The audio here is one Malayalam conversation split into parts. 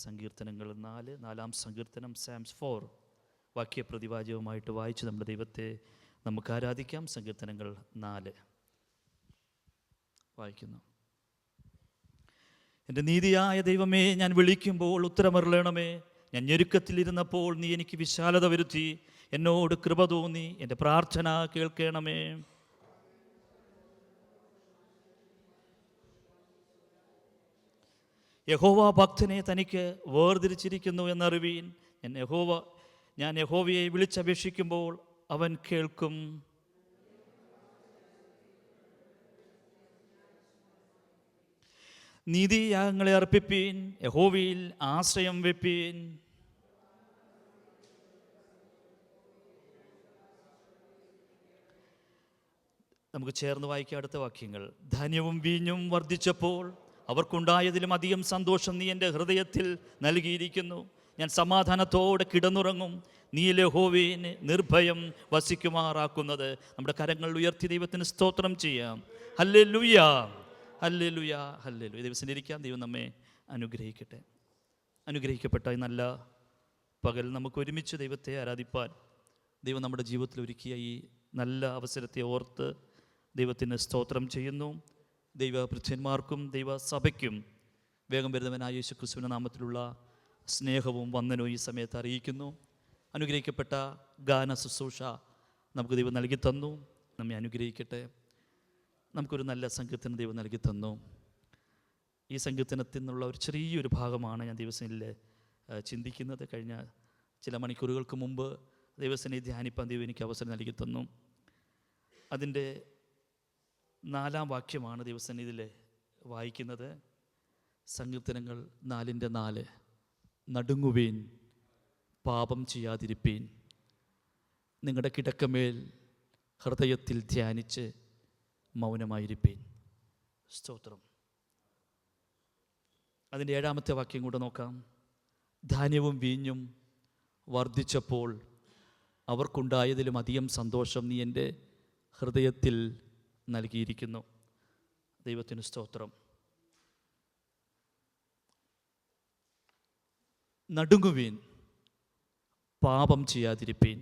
സങ്കീർത്തനങ്ങൾ 4, 4-ാം സങ്കീർത്തനം സാംസ് 4 വാക്യപ്രതിവാചകവുമായിട്ട് വായിച്ച് നമ്മുടെ ദൈവത്തെ നമുക്ക് ആരാധിക്കാം. സങ്കീർത്തനങ്ങൾ 4 വായിക്കുന്നു. എൻ്റെ നീതിയായ ദൈവമേ, ഞാൻ വിളിക്കുമ്പോൾ ഉത്തരമരുളണമേ. ഞാൻ ഞെരുക്കത്തിലിരുന്നപ്പോൾ നീ എനിക്ക് വിശാലത വരുത്തി. എന്നോട് കൃപ തോന്നി എൻ്റെ പ്രാർത്ഥന കേൾക്കണമേ. യഹോവ ഭക്തനെ തനിക്ക് വേർതിരിച്ചിരിക്കുന്നു എന്നറിവീൻ. ഞാൻ യഹോവയെ വിളിച്ചപേക്ഷിക്കുമ്പോൾ അവൻ കേൾക്കും. നീതിയാഗങ്ങളെ അർപ്പിപ്പീൻ, യഹോവയിൽ ആശ്രയം വെപ്പീൻ. നമുക്ക് ചേർന്ന് വായിക്കാം അടുത്ത വാക്യങ്ങൾ. ധാന്യവും വീഞ്ഞും വർദ്ധിച്ചപ്പോൾ അവർക്കുണ്ടായതിലും അധികം സന്തോഷം നീ എൻ്റെ ഹൃദയത്തിൽ നൽകിയിരിക്കുന്നു. ഞാൻ സമാധാനത്തോടെ കിടന്നുറങ്ങും. നീ യഹോവയെ നിർഭയം വസിക്കുമാറാക്കുന്നത്. നമ്മുടെ കരങ്ങൾ ഉയർത്തി ദൈവത്തിന് സ്തോത്രം ചെയ്യാം. Hallelujah, hallelujah, hallelujah. ദൈവത്തിന് ഇരിക്കാം. ദൈവം നമ്മെ അനുഗ്രഹിക്കട്ടെ. അനുഗ്രഹിക്കപ്പെട്ട ഈ നല്ല പകൽ നമുക്ക് ഒരുമിച്ച് ദൈവത്തെ ആരാധിപ്പാൻ ദൈവം നമ്മുടെ ജീവിതത്തിൽ ഒരുക്കിയ ഈ നല്ല അവസരത്തെ ഓർത്ത് ദൈവത്തിന് സ്തോത്രം ചെയ്യുന്നു. ദൈവഭൃത്യന്മാർക്കും ദൈവസഭയ്ക്കും വേഗം വരുന്നവനായ യേശു ക്രിസ്തുവിൻ്റെ നാമത്തിലുള്ള സ്നേഹവും വന്ദനവും ഈ സമയത്ത് അറിയിക്കുന്നു. അനുഗ്രഹിക്കപ്പെട്ട ഗാന ശുശ്രൂഷ നമുക്ക് ദൈവം നൽകി തന്നു. നമ്മെ അനുഗ്രഹിക്കട്ടെ. നമുക്കൊരു നല്ല സങ്കീർത്തനം ദൈവം നൽകി തന്നു. ഈ സങ്കീർത്തനത്തിൽ നിന്നുള്ള ഒരു ചെറിയൊരു ഭാഗമാണ് ഞാൻ ദൈവസേനയിൽ ചിന്തിക്കുന്നത്. കഴിഞ്ഞ ചില മണിക്കൂറുകൾക്ക് മുമ്പ് ദൈവസേനയെ ധ്യാനിപ്പാൻ ദൈവം എനിക്ക് അവസരം നൽകി തന്നു. അതിൻ്റെ 4-ാം വാക്യമാണ് ദൈവസന്നിധിയിൽ വായിക്കുന്നത്. സങ്കീർത്തനങ്ങൾ 4:4. നടുങ്ങുവീൻ, പാപം ചെയ്യാതിരിപ്പീൻ. നിങ്ങളുടെ കിടക്കമേൽ ഹൃദയത്തിൽ ധ്യാനിച്ച് മൗനമായിരിപ്പീൻ. സ്തോത്രം. അതിൻ്റെ 7-ാമത്തെ വാക്യം കൂടെ നോക്കാം. ധാന്യവും വീഞ്ഞും വർദ്ധിച്ചപ്പോൾ അവർക്കുണ്ടായതിലും അധികം സന്തോഷം നീ എൻ്റെ ഹൃദയത്തിൽ നൽകിയിരിക്കുന്നു. ദൈവത്തിന് സ്തോത്രം. നടുങ്ങുവീൻ, പാപം ചെയ്യാതിരിപ്പീൻ.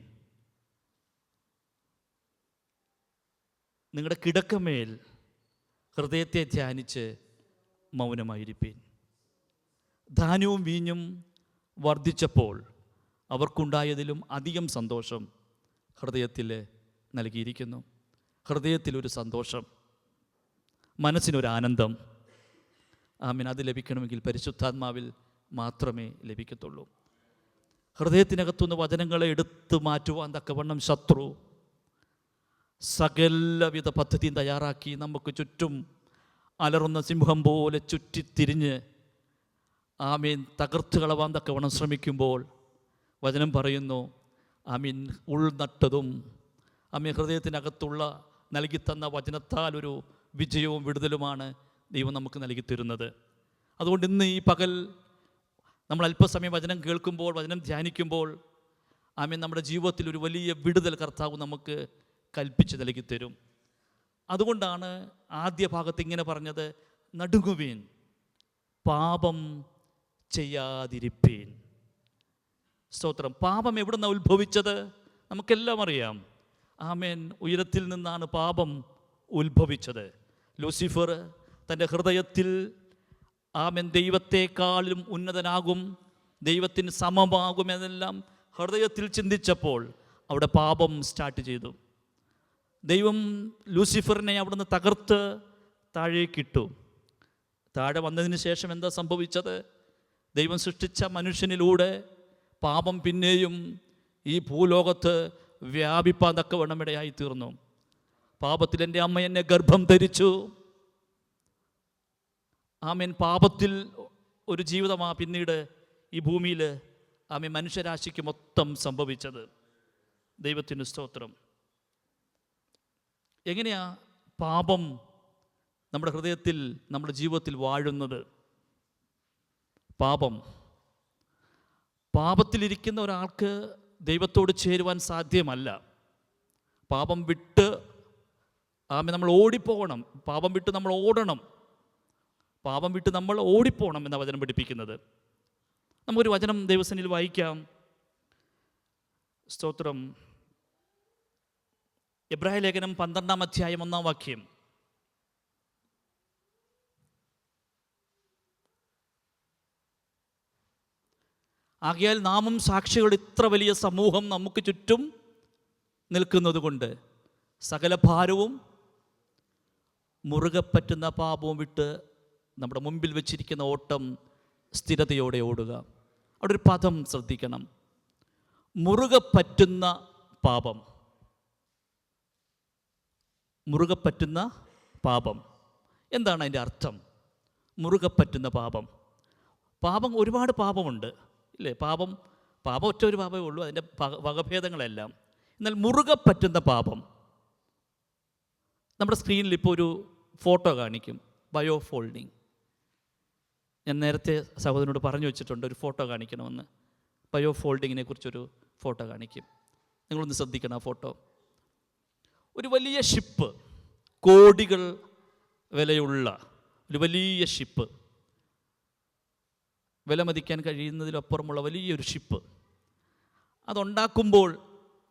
നിങ്ങളുടെ കിടക്കമേൽ ഹൃദയത്തെ ധ്യാനിച്ച് മൗനമായിരിപ്പീൻ. ധാന്യവും വീഞ്ഞും വർദ്ധിച്ചപ്പോൾ അവർക്കുണ്ടായതിലും അധികം സന്തോഷം ഹൃദയത്തിൽ നൽകിയിരിക്കുന്നു. ഹൃദയത്തിലൊരു സന്തോഷം, മനസ്സിനൊരു ആനന്ദം. ആമേൻ. അത് ലഭിക്കണമെങ്കിൽ പരിശുദ്ധാത്മാവിൽ മാത്രമേ ലഭിക്കത്തുള്ളൂ. ഹൃദയത്തിനകത്തുനിന്ന് വചനങ്ങളെ എടുത്തു മാറ്റുവാൻ തക്കവണ്ണം ശത്രു സകലവിധ പദ്ധതിയും തയ്യാറാക്കി നമുക്ക് ചുറ്റും അലറുന്ന സിംഹം പോലെ ചുറ്റിത്തിരിഞ്ഞ് ആമീൻ തകർത്ത് കളവാൻ തക്കവണ്ണം ശ്രമിക്കുമ്പോൾ വചനം പറയുന്നു, ആമീൻ, ഉൾനട്ടതും ആമീൻ ഹൃദയത്തിനകത്തുള്ള നൽകിത്തന്ന വചനത്താൽ ഒരു വിജയവും വിടുതലുമാണ് ദൈവം നമുക്ക് നൽകി തരുന്നത്. അതുകൊണ്ട് ഇന്ന് ഈ പകൽ നമ്മൾ അല്പസമയം വചനം കേൾക്കുമ്പോൾ, വചനം ധ്യാനിക്കുമ്പോൾ ആമീൻ നമ്മുടെ ജീവിതത്തിൽ ഒരു വലിയ വിടുതൽ കർത്താവ് നമുക്ക് കൽപ്പിച്ച് നൽകി തരും. അതുകൊണ്ടാണ് ആദ്യ ഭാഗത്ത് ഇങ്ങനെ പറഞ്ഞത്, നടുങ്ങുവീൻ, പാപം ചെയ്യാതിരിപ്പീൻ. സ്തോത്രം. പാപം എവിടെ നിന്നാണ് ഉത്ഭവിച്ചത്? നമുക്കെല്ലാം അറിയാം. ആമേൻ. ഉയരത്തിൽ നിന്നാണ് പാപം ഉത്ഭവിച്ചത്. ലൂസിഫർ തൻ്റെ ഹൃദയത്തിൽ ആമേൻ ദൈവത്തെക്കാളും ഉന്നതനാകും, ദൈവത്തിന് സമമാകുമെന്നെല്ലാം ഹൃദയത്തിൽ ചിന്തിച്ചപ്പോൾ അവിടെ പാപം സ്റ്റാർട്ട് ചെയ്തു. ദൈവം ലൂസിഫറിനെ അവിടുന്ന് തകർത്ത് താഴേക്കിട്ടു. താഴെ വന്നതിന് ശേഷം എന്താ സംഭവിച്ചത്? ദൈവം സൃഷ്ടിച്ച മനുഷ്യനിലൂടെ പാപം പിന്നെയും ഈ ഭൂലോകത്ത് വ്യാപിപ്പാൻ തക്കവണ്ണം ഇടയായി തീർന്നു. പാപത്തിൽ എൻ്റെ അമ്മ എന്നെ ഗർഭം ധരിച്ചു. ആമേൻ. പാപത്തിൽ ഒരു ജീവിതമാണ് പിന്നീട് ഈ ഭൂമിയിൽ ആമേൻ മനുഷ്യരാശിക്ക് മൊത്തം സംഭവിച്ചത്. ദൈവത്തിന് സ്തോത്രം. എങ്ങനെയാ പാപം നമ്മുടെ ഹൃദയത്തിൽ, നമ്മുടെ ജീവിതത്തിൽ വാഴുന്നത്? പാപത്തിലിരിക്കുന്ന ഒരാൾക്ക് ദൈവത്തോട് ചേരുവാൻ സാധ്യമല്ല. പാപം വിട്ട് നമ്മൾ ഓടിപ്പോകണം. പാപം വിട്ട് നമ്മൾ ഓടണം. പാപം വിട്ട് നമ്മൾ ഓടിപ്പോകണം എന്ന വചനം പഠിപ്പിക്കുന്നത്. നമുക്കൊരു വചനം ദൈവസന്നിധിയിൽ വായിക്കാം. സ്തോത്രം. എബ്രായ ലേഖനം 12-ാം അധ്യായം 1-ാം വാക്യം. ആകയാൽ നാമും സാക്ഷികൾ ഇത്ര വലിയ സമൂഹം നമുക്ക് ചുറ്റും നിൽക്കുന്നത് കൊണ്ട് സകല ഭാരവും മുറുകെ പറ്റുന്ന പാപവും വിട്ട് നമ്മുടെ മുമ്പിൽ വെച്ചിരിക്കുന്ന ഓട്ടം സ്ഥിരതയോടെ ഓടുക. അവിടെ ഒരു പദം ശ്രദ്ധിക്കണം. മുറുകെ പറ്റുന്ന പാപം. മുറുകെ പറ്റുന്ന പാപം എന്താണ് അതിൻ്റെ അർത്ഥം? മുറുകെ പറ്റുന്ന പാപം. പാപം ഒരുപാട് പാപമുണ്ട് ഇല്ലേ? പാപം ഒറ്റ ഒരു പാപമേ ഉള്ളൂ, അതിൻ്റെ വകഭേദങ്ങളെല്ലാം. എന്നാൽ മുറുകെ പറ്റുന്ന പാപം, നമ്മുടെ സ്ക്രീനിൽ ഇപ്പോൾ ഒരു ഫോട്ടോ കാണിക്കും, ബയോ ഫോൾഡിങ്. ഞാൻ നേരത്തെ സഹോദരനോട് പറഞ്ഞു വെച്ചിട്ടുണ്ട് ഒരു ഫോട്ടോ കാണിക്കണമെന്ന്. ബയോ ഫോൾഡിങ്ങിനെ കുറിച്ചൊരു ഫോട്ടോ കാണിക്കും. നിങ്ങളൊന്ന് ശ്രദ്ധിക്കണം ആ ഫോട്ടോ. ഒരു വലിയ ഷിപ്പ്, കോടികൾ വിലയുള്ള ഒരു വലിയ ഷിപ്പ്, വിലമതിക്കാൻ കഴിയുന്നതിലപ്പുറമുള്ള വലിയൊരു ഷിപ്പ്. അതുണ്ടാക്കുമ്പോൾ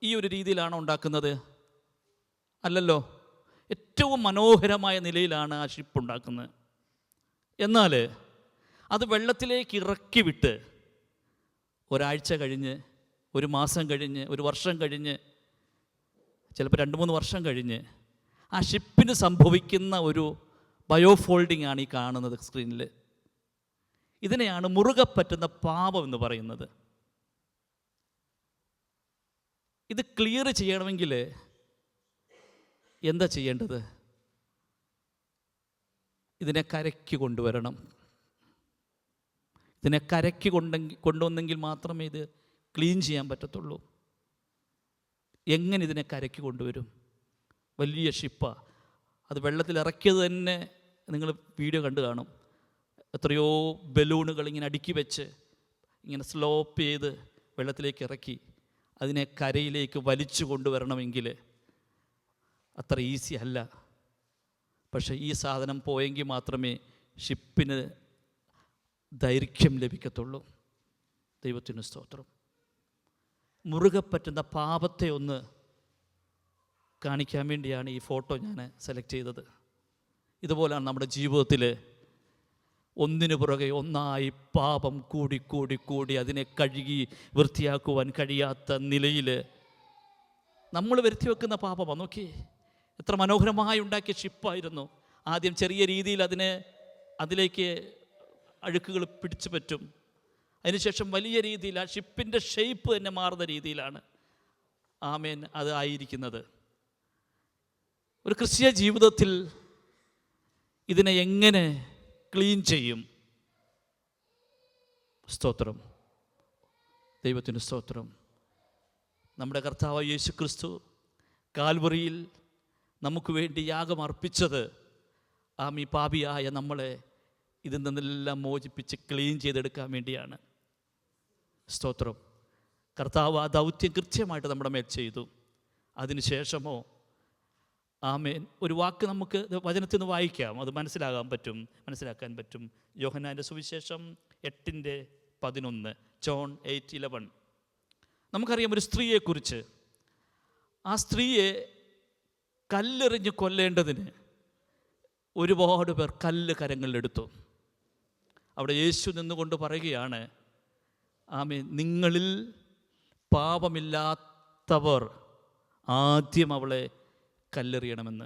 ഈ ഒരു രീതിയിലാണോ ഉണ്ടാക്കുന്നത്? അല്ലല്ലോ. ഏറ്റവും മനോഹരമായ നിലയിലാണ് ആ ഷിപ്പ് ഉണ്ടാക്കുന്നത്. എന്നാൽ അത് വെള്ളത്തിലേക്ക് ഇറക്കി വിട്ട് ഒരാഴ്ച കഴിഞ്ഞ്, ഒരു മാസം കഴിഞ്ഞ്, ഒരു വർഷം കഴിഞ്ഞ്, ചിലപ്പോൾ 2-3 വർഷം കഴിഞ്ഞ് ആ ഷിപ്പിന് സംഭവിക്കുന്ന ഒരു ബയോ ഫോൾഡിംഗ് ആണ് ഈ കാണുന്നത് സ്ക്രീനിൽ. ഇതിനെയാണ് മുറുകെ പറ്റുന്ന പാപം എന്ന് പറയുന്നത്. ഇത് ക്ലിയർ ചെയ്യണമെങ്കിൽ എന്താ ചെയ്യേണ്ടത്? ഇതിനെ കരയ്ക്ക് കൊണ്ടുവരണം. ഇതിനെ കരയ്ക്ക് കൊണ്ടുവന്നെങ്കിൽ മാത്രമേ ഇത് ക്ലീൻ ചെയ്യാൻ പറ്റത്തുള്ളൂ. എങ്ങനെ ഇതിനെ കരയ്ക്ക് കൊണ്ടുവരും? വലിയ ഷിപ്പാണ്. അത് വെള്ളത്തിൽ ഇറക്കിയത് തന്നെ നിങ്ങൾ വീഡിയോ കണ്ടു കാണും. എത്രയോ ബലൂണുകൾ ഇങ്ങനെ അടുക്കി വെച്ച് ഇങ്ങനെ സ്ലോപ്പ് ചെയ്ത് വെള്ളത്തിലേക്ക് ഇറക്കി അതിനെ കരയിലേക്ക് വലിച്ചു കൊണ്ടുവരണമെങ്കിൽ അത്ര ഈസി അല്ല. പക്ഷേ ഈ സാധനം പോയെങ്കിൽ മാത്രമേ ഷിപ്പിന് ദൈർഘ്യം ലഭിക്കത്തുള്ളൂ. ദൈവത്തിന് സ്തോത്രം. മുറുകെ പറ്റുന്ന പാപത്തെ ഒന്ന് കാണിക്കാൻ വേണ്ടിയാണ് ഈ ഫോട്ടോ ഞാൻ സെലക്ട് ചെയ്തത്. ഇതുപോലെയാണ് നമ്മുടെ ജീവിതത്തിൽ ഒന്നിനു പുറകെ ഒന്നായി പാപം കൂടി കൂടി കൂടി അതിനെ കഴുകി വൃത്തിയാക്കുവാൻ കഴിയാത്ത നിലയിൽ നമ്മൾ വരുത്തി വെക്കുന്ന പാപമാണ്. നോക്കി, എത്ര മനോഹരമായി ഉണ്ടാക്കിയ ഷിപ്പായിരുന്നു. ആദ്യം ചെറിയ രീതിയിൽ അതിലേക്ക് അഴുക്കുകൾ പിടിച്ചു പറ്റും. അതിനുശേഷം വലിയ രീതിയിൽ ആ ഷിപ്പിൻ്റെ ഷേപ്പ് തന്നെ മാറുന്ന രീതിയിലാണ് ആമേൻ അത് ആയിരിക്കുന്നത്. ഒരു ക്രിസ്തീയ ജീവിതത്തിൽ ഇതിനെ എങ്ങനെ ക്ലീൻ ചെയ്യും? സ്തോത്രം, ദൈവത്തിന് സ്തോത്രം. നമ്മുടെ കർത്താവ് യേശു ക്രിസ്തു കാൽവറിയിൽ നമുക്ക് വേണ്ടി യാഗം അർപ്പിച്ചത് ഈ പാപിയായ നമ്മളെ ഇതിൽ നിന്നെല്ലാം മോചിപ്പിച്ച് ക്ലീൻ ചെയ്തെടുക്കാൻ വേണ്ടിയാണ്. സ്തോത്രം. കർത്താവ് ആ ദൗത്യം കൃത്യമായിട്ട് നമ്മുടെ മേൽ ചെയ്തു. അതിനുശേഷമോ ആമേൻ ഒരു വാക്ക് നമുക്ക് വചനത്തിൽ നിന്ന് വായിക്കാം, അത് മനസ്സിലാക്കാൻ പറ്റും. യോഹന്നാൻ്റെ സുവിശേഷം 8:11, ജോൺ 8:11. നമുക്കറിയാം ഒരു സ്ത്രീയെക്കുറിച്ച്. ആ സ്ത്രീയെ കല്ലെറിഞ്ഞ് കൊല്ലേണ്ടതിന് ഒരുപാട് പേർ കല്ല് കരങ്ങളിലെടുത്തു. അവിടെ യേശു നിന്നുകൊണ്ട് പറയുകയാണ്, ആമേൻ, നിങ്ങളിൽ പാപമില്ലാത്തവർ ആദ്യം അവളെ കല്ലെറിയണമെന്ന്.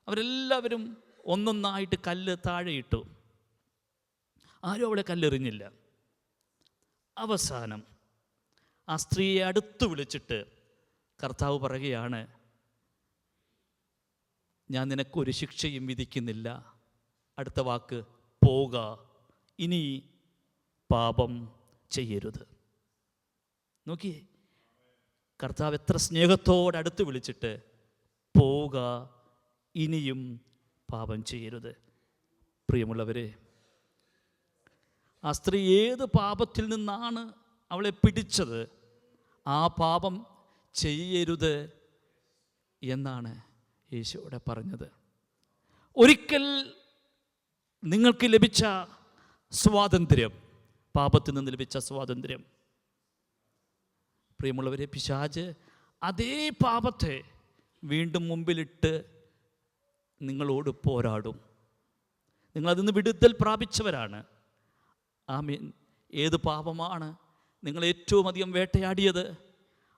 അവരെല്ലാവരും ഒന്നൊന്നായിട്ട് കല്ല് താഴെയിട്ടു. ആരും അവളെ കല്ലെറിഞ്ഞില്ല. അവസാനം ആ സ്ത്രീയെ അടുത്ത് വിളിച്ചിട്ട് കർത്താവ് പറയുകയാണ്, ഞാൻ നിനക്കൊരു ശിക്ഷയും വിധിക്കുന്നില്ല. അടുത്ത വാക്ക്, പോക, ഇനി പാപം ചെയ്യരുത്. നോക്കിയേ, കർത്താവ് എത്ര സ്നേഹത്തോടെ അടുത്ത് വിളിച്ചിട്ട്, പോക, ഇനിയും പാപം ചെയ്യരുത്. പ്രിയമുള്ളവരെ, ആ സ്ത്രീ ഏത് പാപത്തിൽ നിന്നാണ് അവളെ പിടിച്ചത്, ആ പാപം ചെയ്യരുത് എന്നാണ് യേശുവിടെ പറഞ്ഞത്. ഒരിക്കൽ നിങ്ങൾക്ക് ലഭിച്ച സ്വാതന്ത്ര്യം, പാപത്തിൽ നിന്ന് ലഭിച്ച സ്വാതന്ത്ര്യം. പ്രിയമുള്ളവരെ, പിശാച് അതേ പാപത്തെ വീണ്ടും മുമ്പിലിട്ട് നിങ്ങളോട് പോരാടും. നിങ്ങളതിൽ നിന്ന് വിടുതൽ പ്രാപിച്ചവരാണ്. ആമീൻ. ഏത് പാപമാണ് നിങ്ങൾ ഏറ്റവും അധികം വേട്ടയാടിയത്?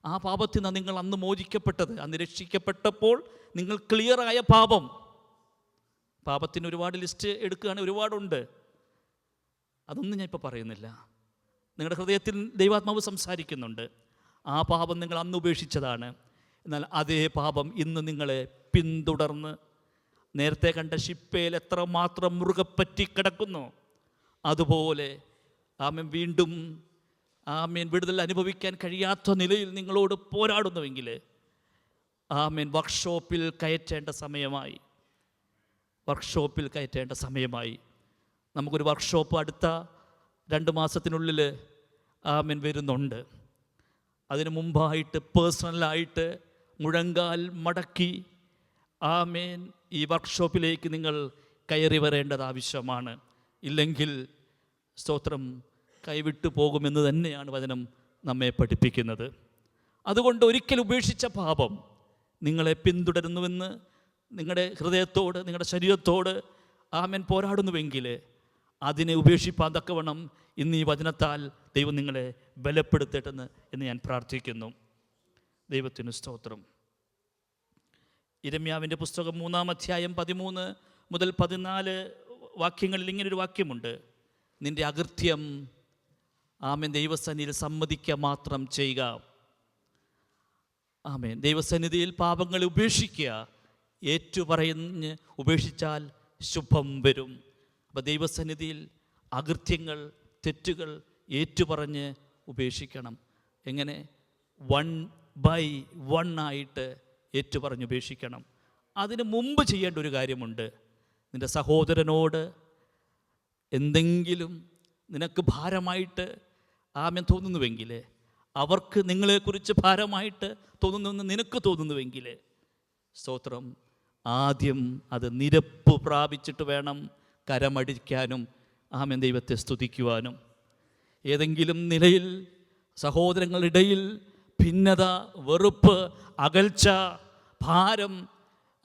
ആ പാപത്തിൽ നിന്നാണ് നിങ്ങൾ അന്ന് മോചിക്കപ്പെട്ടത്. അന്ന് രക്ഷിക്കപ്പെട്ടപ്പോൾ നിങ്ങൾ ക്ലിയറായ പാപം. പാപത്തിന് ഒരുപാട് ലിസ്റ്റ് എടുക്കുകയാണെങ്കിൽ ഒരുപാടുണ്ട്. അതൊന്നും ഞാൻ ഇപ്പോൾ പറയുന്നില്ല. നിങ്ങളുടെ ഹൃദയത്തിൽ ദൈവാത്മാവ് സംസാരിക്കുന്നുണ്ട്. ആ പാപം നിങ്ങൾ അന്ന് ഉപേക്ഷിച്ചതാണ്. എന്നാൽ അതേ പാപം ഇന്ന് നിങ്ങളെ പിന്തുടർന്ന് നേരത്തെ കണ്ട ശിപ്പയിൽ എത്രമാത്രം മുറുകെ പറ്റി കിടക്കുന്നു, അതുപോലെ ആമേൻ വീണ്ടും ആമേൻ വിടുതൽ അനുഭവിക്കാൻ കഴിയാത്ത നിലയിൽ നിങ്ങളോട് പോരാടുന്നുവെങ്കിൽ ആമേൻ വർക്ക്ഷോപ്പിൽ കയറ്റേണ്ട സമയമായി. വർക്ക്ഷോപ്പിൽ കയറ്റേണ്ട സമയമായി. നമുക്കൊരു വർക്ക്ഷോപ്പ് അടുത്ത 2 മാസത്തിനുള്ളിൽ ആമേൻ വരുന്നുണ്ട്. അതിനു മുമ്പായിട്ട് പേഴ്സണലായിട്ട് മുഴങ്കാൽ മടക്കി ആമേൻ ഈ വർക്ക്ഷോപ്പിലേക്ക് നിങ്ങൾ കയറി വരേണ്ടത് ആവശ്യമാണ്. ഇല്ലെങ്കിൽ സ്തോത്രം കൈവിട്ടു പോകുമെന്ന് തന്നെയാണ് വചനം നമ്മെ പഠിപ്പിക്കുന്നത്. അതുകൊണ്ട് ഒരിക്കൽ ഉപേക്ഷിച്ച പാപം നിങ്ങളെ പിന്തുടരുന്നുവെന്ന് നിങ്ങളുടെ ഹൃദയത്തോട് നിങ്ങളുടെ ശരീരത്തോട് ആമേൻ പോരാടുന്നുവെങ്കിൽ അതിനെ ഉപേക്ഷിപ്പാൻ തക്കവണ്ണം ഇന്ന് ഈ വചനത്താൽ ദൈവം നിങ്ങളെ ബലപ്പെടുത്തട്ടെന്ന് ഞാൻ പ്രാർത്ഥിക്കുന്നു. ദൈവത്തിന് സ്തോത്രം. യിരെമ്യാവിൻ്റെ പുസ്തകം 3-ാം അധ്യായം 13 മുതൽ 14 വാക്യങ്ങളിൽ ഇങ്ങനൊരു വാക്യമുണ്ട്: നിൻ്റെ അകൃത്യം ആമേൻ ദൈവസന്നിധിയിൽ സമ്മതിക്കുക മാത്രം ചെയ്യുക. ആമേൻ. ദൈവസന്നിധിയിൽ പാപങ്ങളെ ഉപേക്ഷിക്കുക. ഏറ്റുപറഞ്ഞ് ഉപേക്ഷിച്ചാൽ ശുഭം വരും. അപ്പോൾ ദൈവസന്നിധിയിൽ അകൃത്യങ്ങൾ, തെറ്റുകൾ ഏറ്റുപറഞ്ഞ് ഉപേക്ഷിക്കണം. എങ്ങനെ? 1 by 1 ആയിട്ട് ഏറ്റുപറഞ്ഞ് ഉപേക്ഷിക്കണം. അതിന് മുമ്പ് ചെയ്യേണ്ട ഒരു കാര്യമുണ്ട്. നിൻ്റെ സഹോദരനോട് എന്തെങ്കിലും നിനക്ക് ഭാരമായിട്ട് ആമേൻ തോന്നുന്നുവെങ്കിൽ, അവർക്ക് നിങ്ങളെക്കുറിച്ച് ഭാരമായിട്ട് തോന്നുന്നുവെന്ന് നിനക്ക് തോന്നുന്നുവെങ്കിൽ, സ്തോത്രം, ആദ്യം അത് നിരപ്പ് പ്രാപിച്ചിട്ട് വേണം കരമടിക്കാനും ആമേൻ ദൈവത്തെ സ്തുതിക്കുവാനും. ഏതെങ്കിലും നിലയിൽ സഹോദരങ്ങളിടയിൽ ഭിന്നത, വെറുപ്പ്, അകൽച്ച, ഭാരം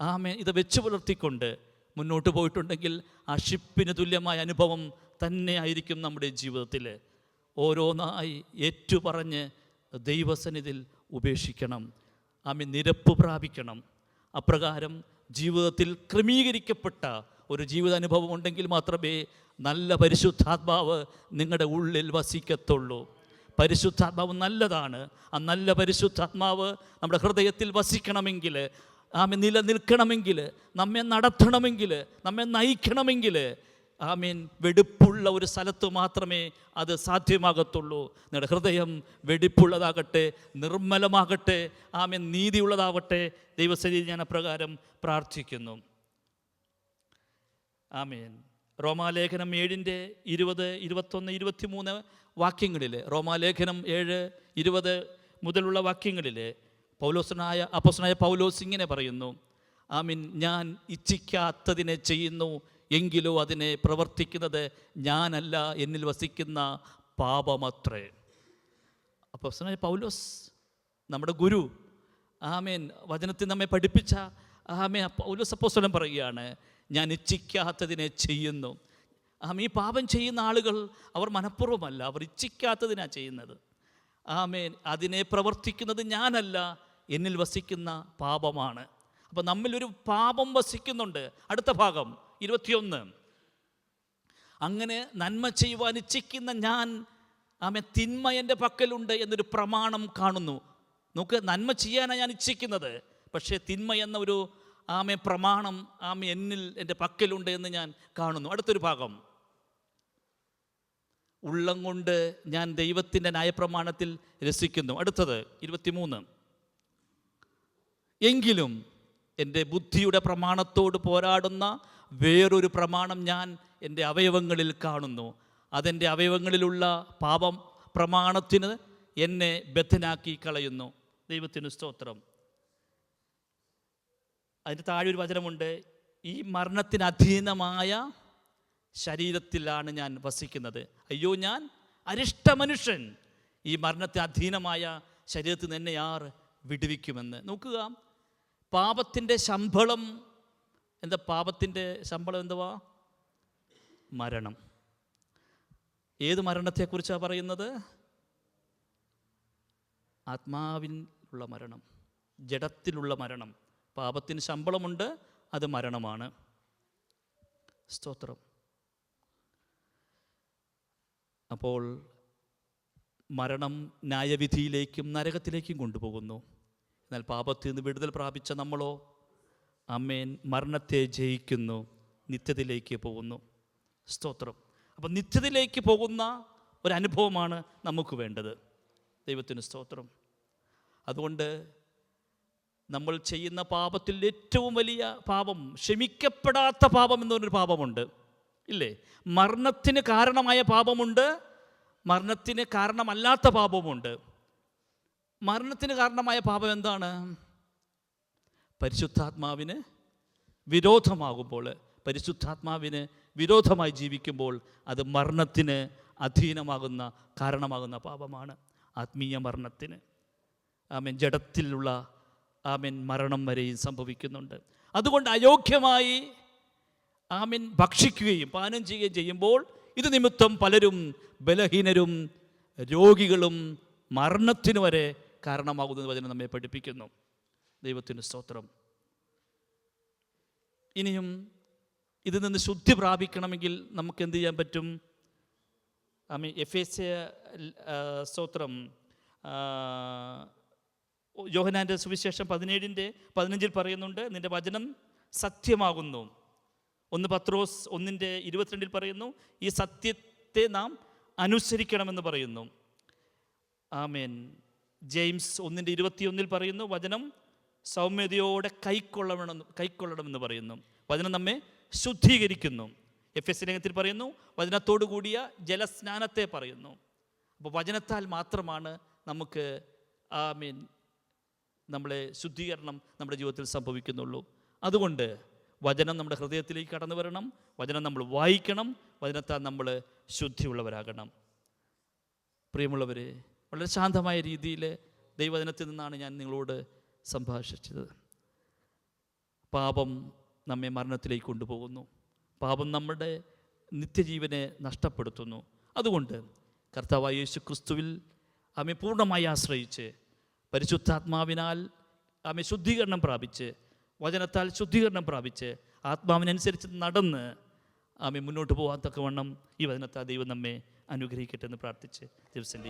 ആമേൻ ഇത് വെച്ച് പുലർത്തിക്കൊണ്ട് മുന്നോട്ട് പോയിട്ടുണ്ടെങ്കിൽ ആ ഷിപ്പിന് തുല്യമായ അനുഭവം തന്നെ ആയിരിക്കും നമ്മുടെ ജീവിതത്തിൽ. ഓരോന്നായി ഏറ്റുപറഞ്ഞ് ദൈവസന്നിധിയിൽ ഉപേക്ഷിക്കണം. ആമേൻ നിരപ്പ് പ്രാപിക്കണം. അപ്രകാരം ജീവിതത്തിൽ ക്രമീകരിക്കപ്പെട്ട ഒരു ജീവിതാനുഭവം ഉണ്ടെങ്കിൽ മാത്രമേ നല്ല പരിശുദ്ധാത്മാവ് നിങ്ങളുടെ ഉള്ളിൽ വസിക്കത്തുള്ളൂ. പരിശുദ്ധാത്മാവ് നല്ലതാണ്. ആ നല്ല പരിശുദ്ധാത്മാവ് നമ്മുടെ ഹൃദയത്തിൽ വസിക്കണമെങ്കിൽ, ആമേൻ നിലനിൽക്കണമെങ്കിൽ, നമ്മെ നടത്തണമെങ്കിൽ, നമ്മെ നയിക്കണമെങ്കിൽ ആമേൻ വെടിപ്പുള്ള ഒരു സ്ഥലത്ത് മാത്രമേ അത് സാധ്യമാകത്തുള്ളൂ. നിങ്ങളുടെ ഹൃദയം വെടിപ്പുള്ളതാകട്ടെ, നിർമ്മലമാകട്ടെ, ആമേൻ നീതിയുള്ളതാവട്ടെ. ദൈവസന്നിധിയിൽ ഞാൻ അപ്രകാരം പ്രാർത്ഥിക്കുന്നു. ആമേൻ. റോമാലേഖനം 7-ന്റെ 20, 21, 23 വാക്യങ്ങളിൽ, റോമാലേഖനം 7:20 മുതലുള്ള വാക്യങ്ങളിൽ അപ്പോസ്തലനായ പൗലോസ് ഇങ്ങനെ പറയുന്നു: ആമീൻ, ഞാൻ ഇച്ഛിക്കാത്തതിനെ ചെയ്യുന്നു, എങ്കിലോ അതിനെ പ്രവർത്തിക്കുന്നത് ഞാനല്ല, എന്നിൽ വസിക്കുന്ന പാപമത്രേ. അപ്പോസ്തലനായ പൗലോസ്, നമ്മുടെ ഗുരു, ആമേൻ, വചനത്തിൽ നമ്മെ പഠിപ്പിച്ച ആമേൻ പൗലോസ് അപ്പോസ്തലൻ പറയുകയാണ്, ഞാൻ ഇച്ഛിക്കാത്തതിനെ ചെയ്യുന്നു. ഈ പാപം ചെയ്യുന്ന ആളുകൾ അവർ മനഃപൂർവ്വമല്ല, അവർ ഇച്ഛിക്കാത്തതിനാണ് ചെയ്യുന്നത്. ആമേൻ, അതിനെ പ്രവർത്തിക്കുന്നത് ഞാനല്ല, എന്നിൽ വസിക്കുന്ന പാപമാണ്. അപ്പോൾ നമ്മിലൊരു പാപം വസിക്കുന്നുണ്ട്. അടുത്ത ഭാഗം 21, അങ്ങനെ നന്മ ചെയ്യുവാൻ ഇച്ഛിക്കുന്ന ഞാൻ ആമേൻ തിന്മ എൻ്റെ പക്കലുണ്ട് എന്നൊരു പ്രമാണം കാണുന്നു. നമുക്ക് നന്മ ചെയ്യാനാണ് ഞാൻ ഇച്ഛിക്കുന്നത്, പക്ഷേ തിന്മ എന്ന ഒരു ആമേൻ പ്രമാണം ആമേൻ എന്നിൽ എൻ്റെ പക്കലുണ്ട് എന്ന് ഞാൻ കാണുന്നു. അടുത്തൊരു ഭാഗം, ഉള്ളം കൊണ്ട് ഞാൻ ദൈവത്തിൻ്റെ ന്യായപ്രമാണത്തിൽ രസിക്കുന്നു. അടുത്തത് 23, എങ്കിലും എൻ്റെ ബുദ്ധിയുടെ പ്രമാണത്തോട് പോരാടുന്ന വേറൊരു പ്രമാണം ഞാൻ എൻ്റെ അവയവങ്ങളിൽ കാണുന്നു. അതെൻ്റെ അവയവങ്ങളിലുള്ള പാപം പ്രമാണത്തിന് എന്നെ ബദ്ധനാക്കി കളയുന്നു. ദൈവത്തിന് സ്തോത്രം. അതിന് താഴെ ഒരു വചനമുണ്ട്, ഈ മരണത്തിന് അധീനമായ ശരീരത്തിലാണ് ഞാൻ വസിക്കുന്നത്. അയ്യോ, ഞാൻ അരിഷ്ട മനുഷ്യൻ ഈ മരണത്തെ അധീനമായ ശരീരത്തിൽ നിന്ന് എന്നെ ആർ വിടുവിക്കുമെന്ന്. നോക്കുക, പാപത്തിൻ്റെ ശമ്പളം എന്താ? പാപത്തിൻ്റെ ശമ്പളം എന്തുവാ? മരണം. ഏത് മരണത്തെക്കുറിച്ചാണ് പറയുന്നത്? ആത്മാവിലുള്ള മരണം, ജഡത്തിലുള്ള മരണം. പാപത്തിന് ശമ്പളമുണ്ട്, അത് മരണമാണ്. സ്തോത്രം. അപ്പോൾ മരണം ന്യായവിധിയിലേക്കും നരകത്തിലേക്കും കൊണ്ടുപോകുന്നു. എന്നാൽ പാപത്തിൽ നിന്ന് വിടുതൽ പ്രാപിച്ച നമ്മളോ, ആമേൻ, മരണത്തെ ജയിക്കുന്നു, നിത്യതയിലേക്ക് പോകുന്നു. സ്തോത്രം. അപ്പം നിത്യതയിലേക്ക് പോകുന്ന ഒരനുഭവമാണ് നമുക്ക് വേണ്ടത്. ദൈവത്തിന് സ്തോത്രം. അതുകൊണ്ട് നമ്മൾ ചെയ്യുന്ന പാപത്തിൽ ഏറ്റവും വലിയ പാപം, ക്ഷമിക്കപ്പെടാത്ത പാപം എന്ന് പറഞ്ഞൊരു പാപമുണ്ട്, ഇല്ലേ? മരണത്തിന് കാരണമായ പാപമുണ്ട്, മരണത്തിന് കാരണമല്ലാത്ത പാപമുണ്ട്. മരണത്തിന് കാരണമായ പാപം എന്താണ്? പരിശുദ്ധാത്മാവിന് വിരോധമാകുമ്പോൾ, പരിശുദ്ധാത്മാവിന് വിരോധമായി ജീവിക്കുമ്പോൾ അത് മരണത്തിന് അധീനമാകുന്ന, കാരണമാകുന്ന പാപമാണ്. ആത്മീയ മരണത്തിന്, ആമേൻ, ജഡത്തിലുള്ള ആമേൻ മരണം വരെയും സംഭവിക്കുന്നുണ്ട്. അതുകൊണ്ട് അയോഗ്യമായി ആമേൻ ഭക്ഷിക്കുകയും പാനം ചെയ്യുകയും ചെയ്യുമ്പോൾ ഇത് നിമിത്തം പലരും ബലഹീനരും രോഗികളും മരണത്തിന് വരെ കാരണമാകുന്നത് വചനം നമ്മെ പഠിപ്പിക്കുന്നു. ദൈവത്തിന് സ്തോത്രം. ഇനിയും ഇതിൽ നിന്ന് ശുദ്ധി പ്രാപിക്കണമെങ്കിൽ നമുക്ക് എന്ത് ചെയ്യാൻ പറ്റും? ആമേൻ. എഫേസ്യ സ്തോത്രം, യോഹന്നാൻ്റെ സുവിശേഷം 17:15 പറയുന്നുണ്ട്, നിന്റെ വചനം സത്യമാകുന്നു. 1 പത്രോസ് 1:22 പറയുന്നു, ഈ സത്യത്തെ നാം അനുസരിക്കണമെന്ന് പറയുന്നു. ആമേൻ. ജെയിംസ് 1:21 പറയുന്നു, വചനം സൗമ്യതയോടെ കൈക്കൊള്ളണമെന്ന് പറയുന്നു. വചനം നമ്മെ ശുദ്ധീകരിക്കുന്നു. എഫെസ്യ ലേഖനത്തിൽ പറയുന്നു, വചനത്തോടു കൂടിയ ജലസ്നാനത്തെ പറയുന്നു. അപ്പോൾ വചനത്താൽ മാത്രമാണ് നമുക്ക് ആമേൻ നമ്മളെ ശുദ്ധീകരണം നമ്മുടെ ജീവിതത്തിൽ സംഭവിക്കുന്നുള്ളൂ. അതുകൊണ്ട് വചനം നമ്മുടെ ഹൃദയത്തിലേക്ക് കടന്നു വരണം, വചനം നമ്മൾ വായിക്കണം, വചനത്താൽ നമ്മൾ ശുദ്ധിയുള്ളവരാകണം. പ്രിയമുള്ളവരെ, വളരെ ശാന്തമായ രീതിയിൽ ദൈവവചനത്തിൽ നിന്നാണ് ഞാൻ നിങ്ങളോട് സംഭാഷിച്ചത്. പാപം നമ്മെ മരണത്തിലേക്ക് കൊണ്ടുപോകുന്നു. പാപം നമ്മുടെ നിത്യജീവനെ നഷ്ടപ്പെടുത്തുന്നു. അതുകൊണ്ട് കർത്താവായ യേശു ക്രിസ്തുവിൽ ആമേ പൂർണ്ണമായി ആശ്രയിച്ച് പരിശുദ്ധാത്മാവിനാൽ ആമേ ശുദ്ധീകരണം പ്രാപിച്ച്, വചനത്താൽ ശുദ്ധീകരണം പ്രാപിച്ച്, ആത്മാവിനനുസരിച്ച് നടന്ന് ആമേ മുന്നോട്ട് പോകാൻ തക്കവണ്ണം ഈ വചനത്താൽ ദൈവം നമ്മെ അനുഗ്രഹിക്കട്ടെ എന്ന് പ്രാർത്ഥിച്ച് ദിവസം